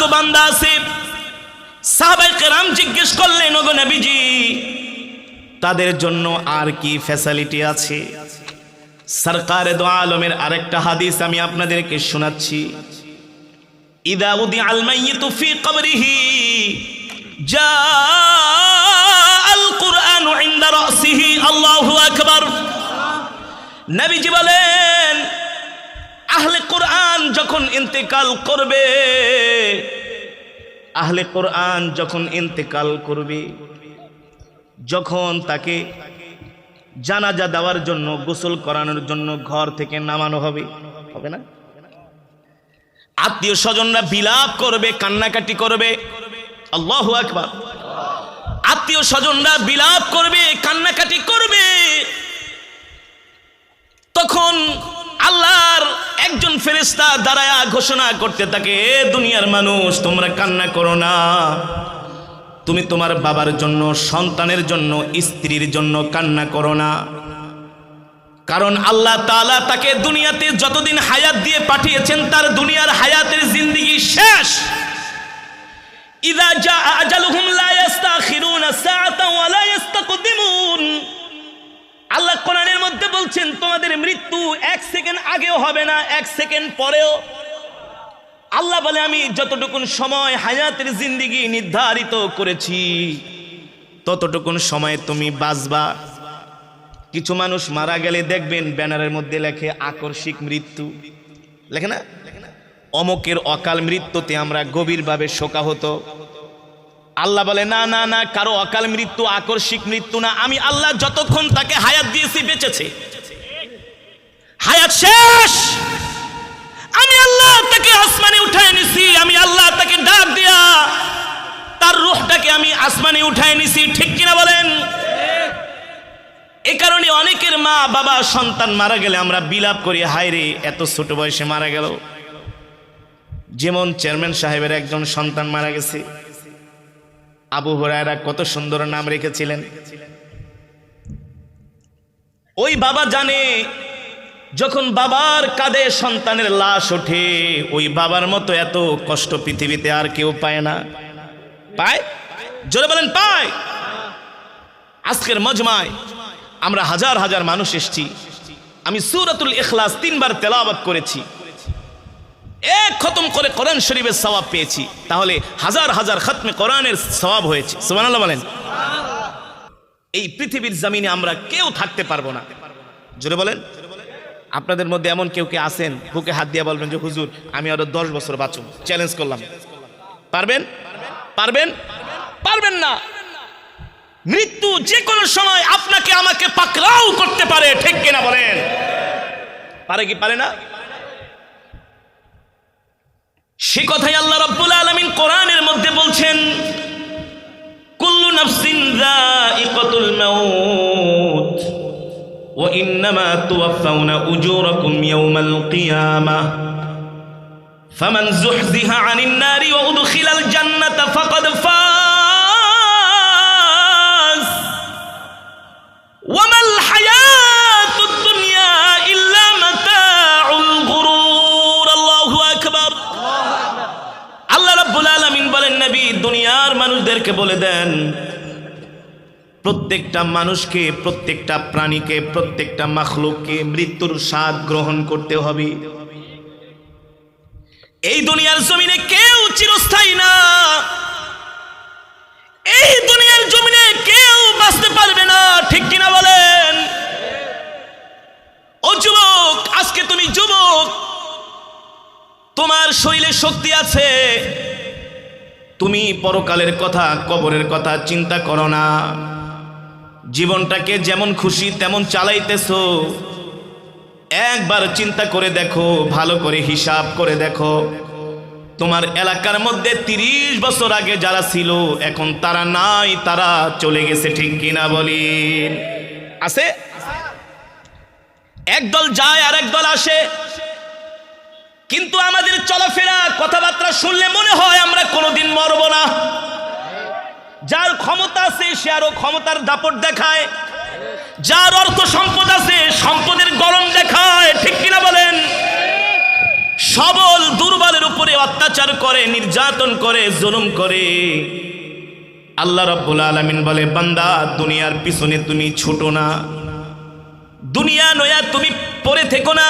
তো বান্দা আছে। সাহাবায়ে কেরাম জিজ্ঞেস করলেন, ওগো নবীজি, তাদের জন্য আর কি ফ্যাসিলিটি আছে? সরকারে দো আলমের আরেকটা হাদিস আমি আপনাদেরকে শোনাচ্ছি। ইদা উদিআল মাইয়িতু ফি কবরিহি জাআল কুরআনু ইনদা রাসিহি। আল্লাহু আকবার। নবীজি বলেন, আহলে কোরআন যখন ইন্তেকাল করবে, আহলে কোরআন যখন ইন্তেকাল করবে, যখন তাকে জানাজা দেওয়ার জন্য, গোসল করানোর জন্য ঘর থেকে নামানো হবে, হবে না? আত্মীয় স্বজনরা বিলাপ করবে, কান্নাকাটি করবে। আল্লাহু আকবার। আত্মীয় স্বজনরা বিলাপ করবে, কান্নাকাটি করবে। তখন আল্লাহর একজন ফেরেশতা দাঁড়ায়া ঘোষণা করতে থাকে, দুনিয়ার মানুষ, তোমরা কান্না করো না। তুমি তোমার বাবার জন্য, সন্তানের জন্য, স্ত্রীর জন্য কান্না করো না। কারণ আল্লাহ তাআলা তাকে দুনিয়াতে যতদিন হায়াত দিয়ে পাঠিয়েছেন, তার দুনিয়ার হায়াতের জিন্দেগি শেষ। ইযা জাআ আজালুহুম লা ইস্তাখিরুনা সাআতান ওয়া লা ইস্তাকদিমুন। আল্লাহ কোরআনের মধ্যে বলছেন, তোমাদের মৃত্যু 1 সেকেন্ড আগেও হবে না, 1 সেকেন্ড পরেও। আল্লাহ বলে, আমি যতটুকুন সময় হায়াতের জিন্দেগি নির্ধারিত করেছি, ততটুকুন সময় তুমি বাঁচবা। কিছু মানুষ মারা গেলে দেখবেন ব্যানারের মধ্যে লেখে আকস্মিক মৃত্যু, লেখে না? অমকের অকাল মৃত্যুতে আমরা গভীরভাবে শোকাহত। আল্লাহ বলে, না না না, কারো অকাল মৃত্যু আকস্মিক মৃত্যু না। আমি আল্লাহ যতক্ষণ তাকে হায়াত দিয়েছি বেঁচেছে, হায়াত শেষ। আমি আল্লাহ তাকে আসমানে উঠায় নিছি, আমি আল্লাহ তাকে ডাক দিয়া তার রূহটাকে আমি আসমানে উঠায় নিছি। ঠিক কিনা বলেন? এই কারণে অনেকের মা বাবা সন্তান মারা গেলে আমরা বিলাপ করি, হায় রে এত ছোট বয়সে মারা গেল। যেমন চেয়ারম্যান সাহেবের একজন সন্তান মারা গেছে, আবু হুরায়রা কত সুন্দর নাম রেখেছিলেন। ওই বাবা জানে, যখন বাবার কাঁধে সন্তানের লাশ ওঠে, ওই বাবার মতো এত কষ্ট পৃথিবীতে আর কেউ পায় না। পায়? জোরে বলেন, পায়? আজকের মজমায় আমরা হাজার হাজার মানুষ এসেছি। আমি সূরাতুল ইখলাস 3 বার তেলাওয়াত করেছি, এক খতম করে কোরআন শরীফের সওয়াব পেয়েছি। তাহলে হাজার হাজার খতমে কোরআনের সওয়াব হয়েছে। সুবহানাল্লাহ বলেন। এই পৃথিবীর জমিনে আমরা কেউ থাকতে পারবো না। জোরে বলেন। আপনাদের মধ্যে এমন কেউ কে আছেন, বুকে হাত দিয়ে বলবেন যে হুজুর আমি আরো 10 বছর বাঁচব? চ্যালেঞ্জ করলাম। পারবেন? পারবেন? পারবেন না। মৃত্যু যে কোনো সময় আপনাকে আমাকে পাকড়াও করতে পারে। ঠিক কিনা বলেন? পারে কি পারে না? সে কথাই আল্লাহ রাব্বুল আলামিন কোরআনের মধ্যে বলছেন, কুল্লু নাফসিন যায়িকাতুল মাউত ওয়া ইন্নামা তুওয়াফাউনা উজুরাকুম ইয়াওমাল কিয়ামাহ ফামান যুহযিহা আনিন নারি ওয়া উদখিলাল জান্নাতা ফাকাদ ফাজ ওয়া মাল হায়াতুদ দুনিয়া ইল্লা মাতাউল গুরুর। আল্লাহু আকবার। আল্লাহ রাব্বুল আলামিন বলেন, নবী দুনিয়ার মানুষদেরকে বলে দেন, প্রত্যেকটা মানুষকে, প্রত্যেকটা প্রাণীকে, প্রত্যেকটা মাখলুককে মৃত্যুর স্বাদ গ্রহণ করতে হবে। এই দুনিয়ার জমিনে কেউ চিরস্থায়ী না। এই দুনিয়ার জমিনে কেউ বাঁচতে পারবে না। ঠিক কিনা বলেন? ও যুবক, আজকে তুমি যুবক, তোমার শরীরে শক্তি আছে, তুমি পরকালের কথা, কবরের কথা চিন্তা করো না। জীবনটাকে যেমন খুশি তেমন চালাইতেছো। একবার চিন্তা করে দেখো, ভালো করে হিসাব করে দেখো, তোমার এলাকার মধ্যে 30 বছর আগে যারা ছিল এখন তারা নাই, তারা চলে গেছে। ঠিক কিনা বলেন? আছে? একদল যায় আর একদল আসে, কিন্তু আমাদের চলাফেরা, কথাবার্তা শুনলে মনে হয় আমরা কোনোদিন মরব না। যার ক্ষমতা আছে সে আরো ক্ষমতার দাপট দেখায়, যার অর্থ সম্পদ আছে সম্পদের গরম দেখায়। ঠিক কিনা বলেন? সবল দুর্বলের উপরে উপরে অত্যাচার করে, নির্যাতন করে, জুলুম করে। আল্লাহ রাব্বুল আলামিন বলে, বান্দা দুনিয়ার পিছনে তুমি ছুটো না, দুনিয়া নয়া তুমি পড়ে থেকো না।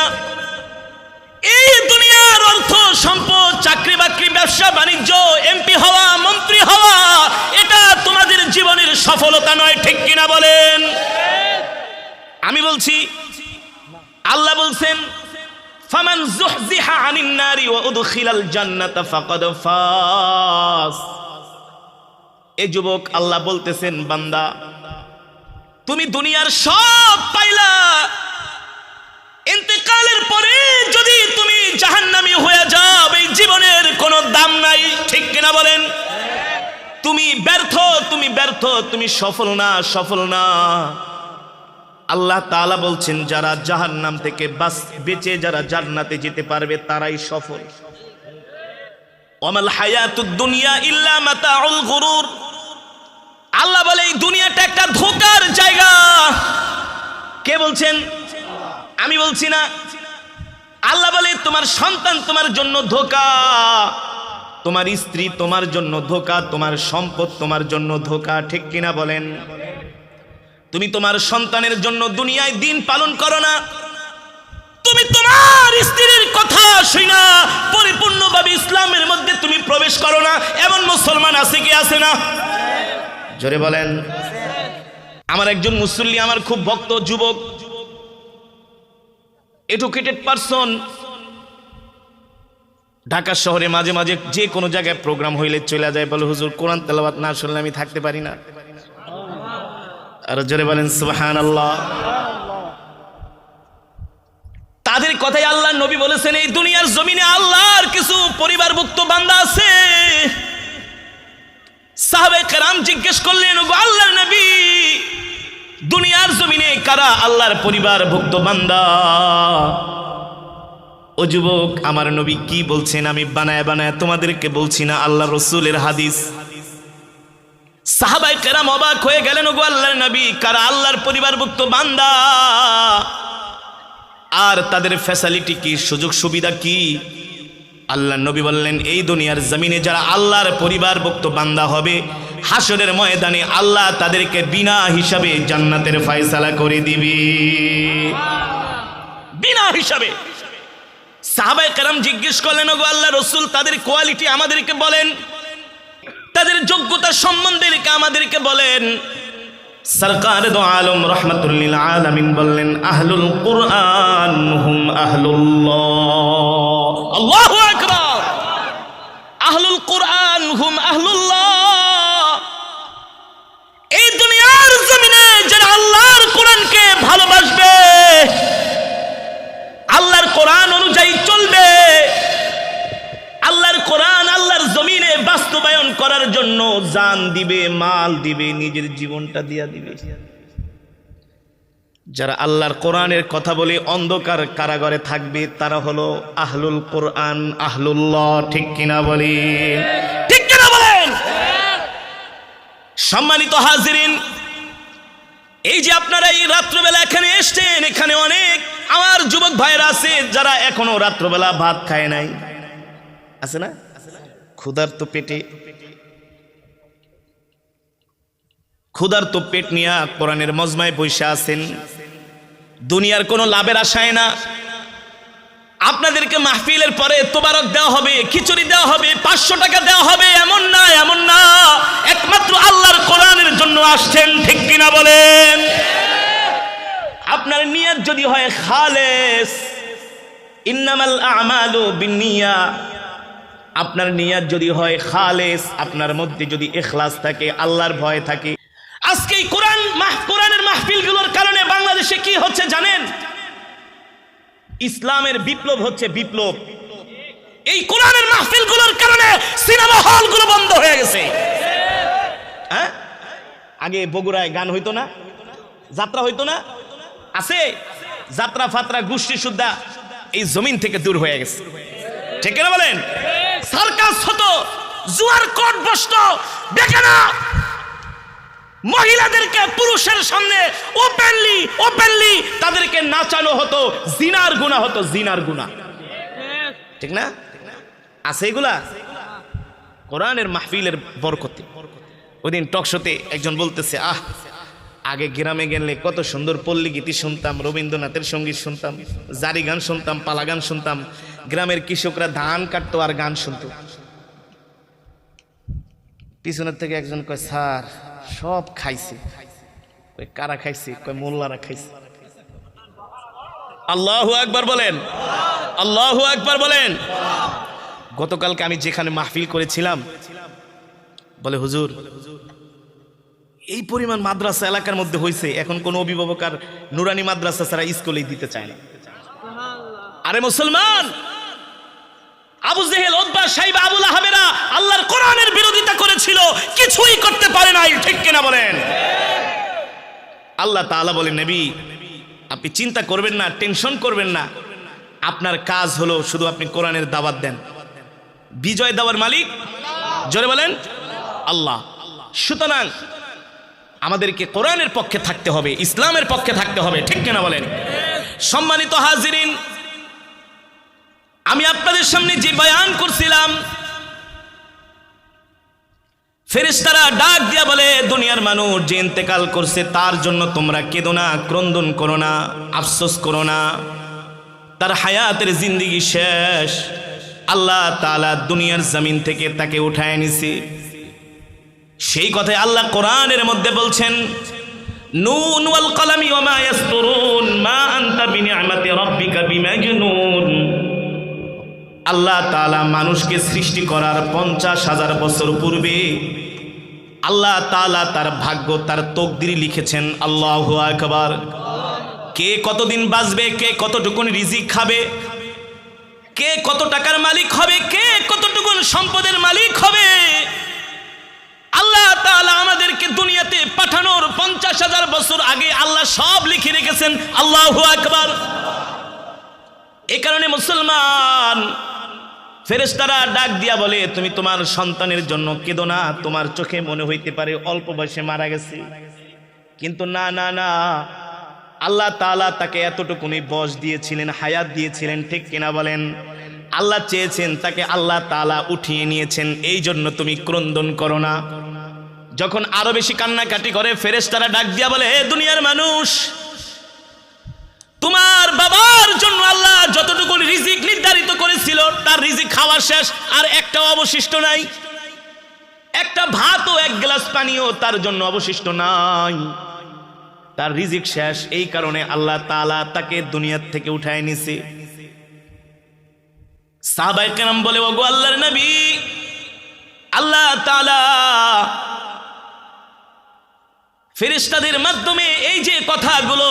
এই দুনিয়ার অর্থ সম্পদ, চাকরি বাকরি, ব্যবসা বাণিজ্য, এমপি হওয়া, মন্ত্রী হওয়া, এটা তোমাদের জীবনের সফলতা নয়, ঠিক কিনা বলেন? আমি বলছি, আল্লাহ বলছেন, ফামান যুহজিহা আনিন নারি ওয়া উদখিলাল জান্নাতা ফাকাদ ফাজ। এই যুবক আল্লাহ বলতেছেন, বান্দা তুমি দুনিয়ার সব পাইলা, ইন্তেকালের পরে যদি তুমি জাহান্নামী হয়ে যাও, এই জীবনের কোনো দাম নাই, ঠিক কিনা বলেন? তুমি ব্যর্থ, তুমি ব্যর্থ, তুমি সফল না, সফল না। আল্লাহ তাআলা বলছেন, যারা জাহান্নাম থেকে বেঁচে যারা জান্নাতে যেতে পারবে তারাই সফল। ওয়ামাল হায়াতুদ দুনিয়া ইল্লা মাতাউল গুরুর। আল্লাহ বলে, এই দুনিয়াটা একটা ধোঁকার জায়গা। কে বলছেন? আমি বলছি না। আল্লাহ বলে, তোমার সন্তান তোমার জন্য ধোঁকা, তোমার স্ত্রী তোমার জন্য ধোঁকা, তোমার সম্পদ তোমার জন্য ধোঁকা, ঠিক কিনা বলেন? তুমি তোমার সন্তানের জন্য দুনিয়ায় দিন পালন করো না, তুমি তোমার স্ত্রীর কথা শুনা পরিপূর্ণভাবে ইসলামের মধ্যে তুমি প্রবেশ করো না, এমন মুসলমান আছে কি আছে না? জোরে বলেন। আমার একজন মুসল্লি, আমার খুব ভক্ত যুবক, এডুকেটেড পারসন, ঢাকা শহরে মাঝে মাঝে যে কোনো জায়গায় প্রোগ্রাম হইলে চলে যায়, বলে হুজুর কোরআন তেলাওয়াত না শুনলে আমি থাকতে পারি না। আর জোরে বলেন সুবহানাল্লাহ। তাদের কথাই আল্লাহ নবী বলেছেন, এই দুনিয়ার জমিনে আল্লাহর কিছু পরিবারভুক্ত বান্দা আছে। সাহাবায়ে কেরাম জিজ্ঞেস করলেন, ওগো আল্লাহর নবী, দুনিয়ার জমিনে কারা আল্লাহর পরিবারভুক্ত বান্দা? ও যুবক, আমার নবী কি বলছেন আমি বানায় বানায় তোমাদেরকে বলছি না, আল্লাহ রসুলের হাদিস। সাহাবায়ে কেরাম অবাক হয়ে গেলেন, ওগো আল্লাহর নবী, কারা আল্লাহর পরিবারভুক্ত বান্দা আর তাদের ফ্যাসিলিটি কি, সুযোগ সুবিধা কি? আল্লাহর নবী বললেন, এই দুনিয়ার জমিনে যারা আল্লাহর পরিবারভুক্ত বান্দা হবে, হাসরের ময়দানে আল্লাহ তাদেরকে বিনা হিসাবে জান্নাতের ফয়সালা করে দিবে, বিনা হিসাবে। সাহাবায়ে কেরাম জিজ্ঞেস করলেন, ওগো আল্লাহর রাসূল, তাদের কোয়ালিটি আমাদেরকে বলেন, তাদের যোগ্যতা সম্বন্ধে আমাদেরকে বলেন। সরকার দো আলম রহমাতুল লিল আলামিন বললেন, আহলুল কুরআন হুম আহলুল্লাহ। আল্লাহু আকবার। আহলুল কুরআন হুম আহলুল্লাহ। এই দুনিয়ার জমিনে যারা আল্লাহর কোরআনকে ভালোবাসবে, আল্লাহর কোরআন অনুযায়ী চলবে, আল্লাহর কোরআন আল্লাহর জমিনে বাস্তবায়ন করার জন্য জান দিবে, মাল দিবে, নিজের জীবনটা দিয়া দিবে। যারা আল্লাহর কোরআনের কথা বলে অন্ধকার কারাগারে থাকবে, তারা হলো আহলুল কোরআন, আহলুল্লাহ, ঠিক কিনা বলেন? ঠিক কিনা বলেন? সম্মানিত হাজিরিন, এই যে আপনারা এই রাত্রবেলা এখানে এসছেন, এখানে অনেক আমার যুবক ভাইরা আছে যারা এখনো রাত্রবেলা ভাত খায় নাই, আছে না? ক্ষুধার্ত পেটে, ক্ষুধার্ত পেট নিয়ে কোরআনের মজমায় বসে আছেন, দুনিয়ার কোনো লাভের আশায় না। আপনাদেরকে মাহফিলের পরে তোবারক দেওয়া হবে, খিচুড়ি দেওয়া হবে, 500 টাকা দেওয়া হবে, এমন না, এমন না। একমাত্র আল্লাহর কোরআনের জন্য আসছেন, ঠিক কিনা বলেন? আপনার নিয়ত যদি হয় খালেস, ইন্নামাল আ'মালু বিন্নিয়া, আপনার নিয়ত যদি হয় খালেস, আপনার মধ্যে যদি ইখলাস থাকে, আল্লাহর ভয় থাকে। আজকে এই কোরআনের মাহফিলগুলোর কারণে বাংলাদেশে কি হচ্ছে জানেন? ইসলামের বিপ্লব হচ্ছে, বিপ্লব। এই কোরআনের মাহফিলগুলোর কারণে সিনেমা হলগুলো বন্ধ হয়ে গেছে। হ্যাঁ, আগে বগুড়ায় গান হইতো না, যাত্রা হইতো না, আছে যাত্রা ফাত্রা গোষ্ঠী সুদ্ধা এই জমিন থেকে দূর হয়ে গেছে, ঠিক না বলেন? সার্কাস হতো, জুয়ার কোট বসতো, বেকানা মহিলাদেরকে পুরুষের সামনে ওপেনলি তাদেরকে নাচানো হতো, জিনার গুনাহ হতো, জিনার গুনাহ, ঠিক না? আছে এগুলা কোরআনের মাহফিলের বরকতে। ওইদিন টকশোতে একজন বলতেছে, আগে গ্রামে গেলে কত সুন্দর পল্লী গীতি শুনতাম, রবীন্দ্রনাথের সঙ্গীত শুনতাম, জারি গান শুনতাম, পালা গান শুনতাম, গ্রামের কৃষকরা ধান কাটতো আর গান শুনতো। পিছনের থেকে একজন কয়, স্যার সব খাইছে। কয় কারা খাইছে? কয় মোল্লারা খাইছে। আল্লাহু আকবার বলেন, আল্লাহু আকবার বলেন। গতকালকে আমি যেখানে মাহফিল করেছিলাম, বলে হুজুর এই পরিমাণ মাদ্রাসা এলাকার মধ্যে হয়েছে, এখন কোন অভিভাবক আর নুরানি মাদ্রাসা ছাড়া স্কুলেই দিতে চায় না। আরে মুসলমান, আবু জেহেল, উতবা, শাইবা, আবু লাহাবেরা আল্লাহর কোরআনের বিরোধিতা করেছিল, কিছুই করতে পারে নাই, ঠিক কিনা বলেন? আল্লাহ তাআলা বলেন, নবী আপনি চিন্তা করবেন না, টেনশন করবেন না, আপনার কাজ হলো শুধু আপনি কোরআনের দাওয়াত দেন। বিজয় দেওয়ার মালিক জোরে বলেন আল্লাহ। সুতরাং আমাদেরকে কোরআনের পক্ষে থাকতে হবে, ইসলামের পক্ষে থাকতে হবে, ঠিক কিনা বলেন? সম্মানিত হাজিরিন, আমি আপনাদের সামনে যে বয়ান করছিলাম, ফেরেশতারা ডাক দিয়া বলে, দুনিয়ার মানুষ যে ইন্তেকাল করছে তার জন্য তোমরা কেঁদো না, ক্রন্দন করো না, আফসোস করো না, তার হায়াতের জিন্দেগি শেষ, আল্লাহ তাআলা দুনিয়ার জমিন থেকে তাকে উঠায় নিছে। সেই কথায় আল্লাহ কোরআনের মধ্যে বলছেন, নুন ওয়াল কলামি ওয়া মা ইয়াসতুরুন মা আনতা বিনিআমাতি রাব্বিকা বিমাজনুন। আল্লাহ তাআলা মানুষকে সৃষ্টি করার 50,000 বছর পূর্বে আল্লাহ তাআলা তার ভাগ্য, তার তকদির লিখেছেন। আল্লাহু আকবার। কে কতদিন বাঁচবে, কে কতটুকুন রিজিক খাবে, কে কত টাকার মালিক হবে, কে কতটুকুন সম্পদের মালিক হবে, আল্লাহ তাআলা আমাদেরকে দুনিয়াতে পাঠানোর 50,000 বছর আগে আল্লাহ সব লিখে রেখেছেন। আল্লাহু আকবার। এই কারণে মুসলমান, ফেরেশতারা ডাক দিয়া বলে, তুমি তোমার সন্তানের জন্য কেঁদো না, তোমার চোখে মনে হইতে পারে অল্প বয়সে মারা গেছে, কিন্তু না না না, আল্লাহ তাআলা তাকে এতটুকুনি বয়স দিয়েছিলেন, হায়াত দিয়েছিলেন, ঠিক কিনা বলেন? আল্লাহ চেয়েছেন তাকে আল্লাহ তাআলা উঠিয়ে নিয়েছেন, এই জন্য তুমি ক্রন্দন করো না। যখন আরো বেশি কান্নাকাটি করে, ফেরেশতারা ডাক দিয়া বলে, হে দুনিয়ার মানুষ, তোমার বাবার জন্য আল্লাহ যতটুকু রিজিক নির্ধারিত করেছিল তার রিজিক খাওয়া শেষ, আর একটাও অবশিষ্ট নাই, একটা ভাত ও এক গ্লাস পানিও তার জন্য অবশিষ্ট নাই, তার রিজিক শেষ। এই কারণে আল্লাহ তাআলা তাকে দুনিয়া থেকে উঠায় নিছে। সাহাবায়ে কেরাম বলে, ওগো আল্লাহর নবী, আল্লাহ তাআলা ফেরেশতাদের মাধ্যমে এই যে কথাগুলো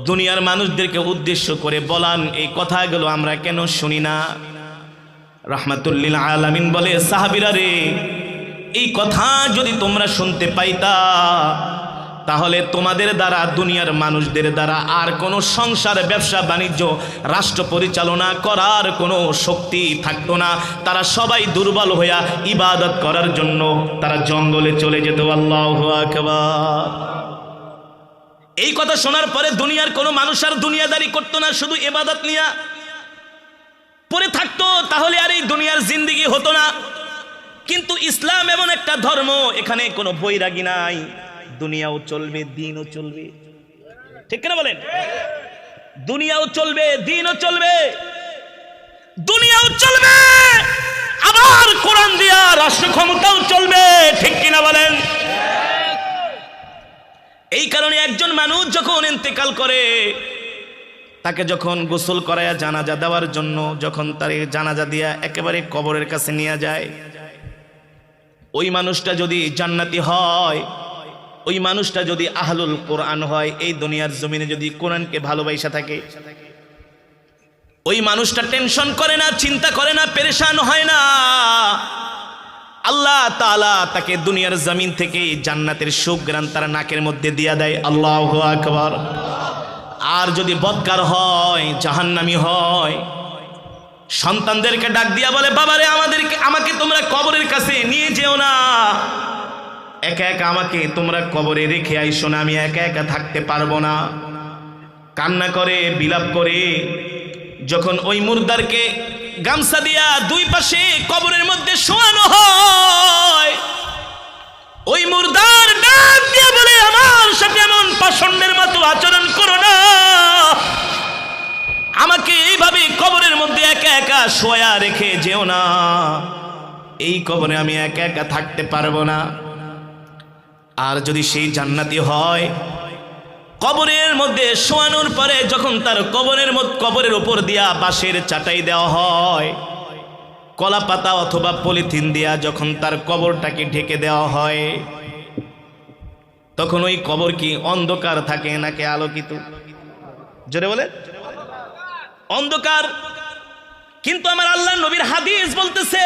দুনিয়ার মানুষদেরকে উদ্দেশ্য করে বলান, এই কথাগুলো আমরা কেন শুনি না? রাহমাতুল লিল আলামিন বলে, সাহাবীরা রে, এই কথা যদি তোমরা শুনতে পাইতা, তাহলে তোমাদের দ্বারা, দুনিয়ার মানুষদের দ্বারা আর কোনো সংসার, ব্যবসা বাণিজ্য, রাষ্ট্র পরিচালনা করার কোনো শক্তি থাকতো না। তারা সবাই দুর্বল হইয়া ইবাদত করার জন্য তারা জঙ্গলে চলে যেত। আল্লাহু আকবার। এই কথা শোনার পরে দুনিয়ার কোনো মানুষ আর দুনিয়াদারি করতো না, শুধু ইবাদত নিয়ে পড়ে থাকতো, তাহলে আর এই দুনিয়ার জিন্দেগি হতো না। কিন্তু ইসলাম এমন একটা ধর্ম, এখানে কোনো বৈরাগী নাই, দুনিয়াও চলবে, দিনও চলবে, ঠিক কিনা বলেন? দুনিয়াও চলবে, দিনও চলবে, দুনিয়াও চলবে, আবার কোরআন দিয়া রাষ্ট্র ক্ষমতাও চলবে, ঠিক কিনা বলেন? এই কারণে একজন মানুষ যখন ইন্তেকাল করে, তাকে যখন গোসল করায়া জানাজা দেওয়ার জন্য যখন তার জানাজা দিয়া একেবারে কবরের কাছে নিয়ে যায়, ওই মানুষটা যদি জান্নাতি হয়, ওই মানুষটা যদি আহলুল কোরআন হয়, এই দুনিয়ার জমিনে যদি কোরআনকে ভালোবাসা থাকে, ওই মানুষটা টেনশন করে না, চিন্তা করে না, পেরেশান হয় না। আল্লাহ তাআলা তাকে দুনিয়ার জমিন থেকে জান্নাতের সুঘ্রাণ তার নাকের মধ্যে দিয়া দেয়। আল্লাহু আকবার। আর যদি বদকার হয়, জাহান্নামী হয়, সন্তানদেরকে ডাক দিয়া বলে, বাবারে আমাকে তোমরা কবরের কাছে নিয়ে যেও না, একা একা আমাকে তোমরা কবরে রেখে আইসো না, আমি একা একা থাকতে পারবো না। কান্না করে, বিলাপ করে যখন ওই মুর্দারকে গামছা দিয়া দুই পাশে কবরের মধ্যে শোয়ানো হয়, ওই মুর্দার ডাক দিয়ে বলে, আমার সাথে এমন পাষণ্ডের মতো আচরণ করো না, আমাকে এইভাবে কবরের মধ্যে একা একা শোয়া রেখে যেও না, এই কবরে আমি একা একা থাকতে পারবো না। আর যদি সেই জান্নাতি হয়, কবরের মধ্যে শোয়ানোর পরে যখন তার কবরের উপর দিয়া বাঁশের চাটাই দেওয়া হয়, কলা পাতা অথবা পলিথিন দিয়া যখন তার কবরটাকে ঢেকে দেওয়া হয়, তখন ওই কবর কি অন্ধকার থাকে নাকি আলোকিত? জোরে বলে। অন্ধকার। কিন্তু আমার আল্লাহ নবীর হাদিস বলতেছে